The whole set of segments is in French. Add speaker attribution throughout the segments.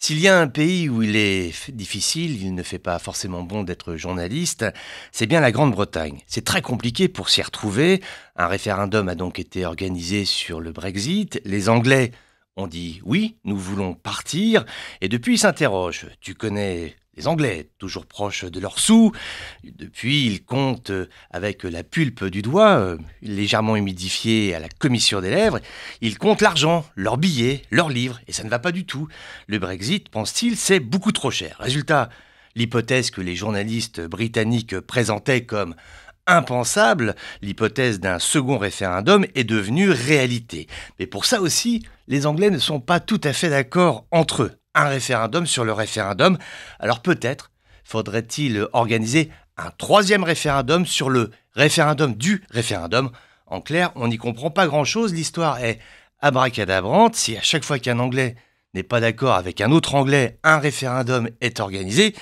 Speaker 1: S'il y a un pays où il est difficile, il ne fait pas forcément bon d'être journaliste, c'est bien la Grande-Bretagne. C'est très compliqué pour s'y retrouver. Un référendum a donc été organisé sur le Brexit. Les Anglais ont dit oui, nous voulons partir. Et depuis, ils s'interrogent. Tu connais les Anglais, toujours proches de leurs sous. Depuis, ils comptent avec la pulpe du doigt, légèrement humidifiée à la commissure des lèvres. Ils comptent l'argent, leurs billets, leurs livres. Et ça ne va pas du tout. Le Brexit, pense-t-il, c'est beaucoup trop cher. Résultat, l'hypothèse que les journalistes britanniques présentaient comme impensable, l'hypothèse d'un second référendum est devenue réalité. Mais pour ça aussi, les Anglais ne sont pas tout à fait d'accord entre eux. Un référendum sur le référendum. Alors peut-être faudrait-il organiser un troisième référendum sur le référendum du référendum. En clair, on n'y comprend pas grand-chose. L'histoire est abracadabrante. Si à chaque fois qu'un Anglais n'est pas d'accord avec un autre Anglais, un référendum est organisé,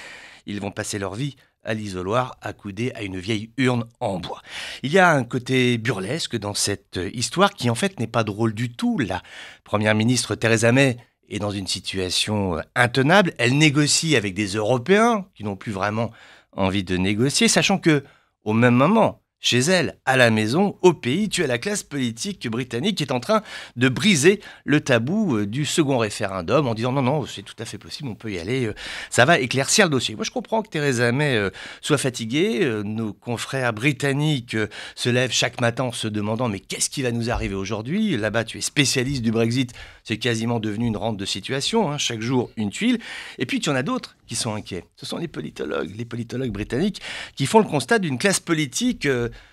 Speaker 1: ils vont passer leur vie à l'isoloir, accoudés à une vieille urne en bois. Il y a un côté burlesque dans cette histoire qui en fait n'est pas drôle du tout. La première ministre Theresa May est dans une situation intenable. Elle négocie avec des Européens qui n'ont plus vraiment envie de négocier, sachant que au même moment, chez elle, à la maison, au pays, tu as la classe politique britannique qui est en train de briser le tabou du second référendum en disant non, c'est tout à fait possible, on peut y aller, ça va éclaircir le dossier. Moi, je comprends que Theresa May soit fatiguée. Nos confrères britanniques se lèvent chaque matin en se demandant mais qu'est-ce qui va nous arriver aujourd'hui ? Là-bas, tu es spécialiste du Brexit, c'est quasiment devenu une rente de situation, hein, chaque jour une tuile. Et puis, tu en as d'autres qui sont inquiets. Ce sont les politologues britanniques qui font le constat d'une classe politique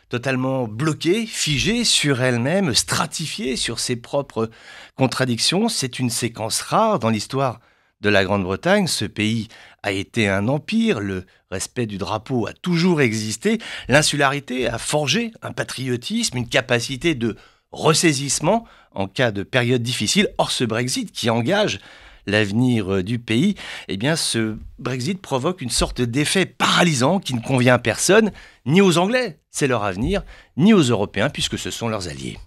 Speaker 1: totalement bloquée, figée sur elle-même, stratifiée sur ses propres contradictions. C'est une séquence rare dans l'histoire de la Grande-Bretagne. Ce pays a été un empire, le respect du drapeau a toujours existé, l'insularité a forgé un patriotisme, une capacité de ressaisissement en cas de période difficile. Or, ce Brexit qui engage l'avenir du pays, eh bien, ce Brexit provoque une sorte d'effet paralysant qui ne convient à personne, ni aux Anglais, c'est leur avenir, ni aux Européens, puisque ce sont leurs alliés.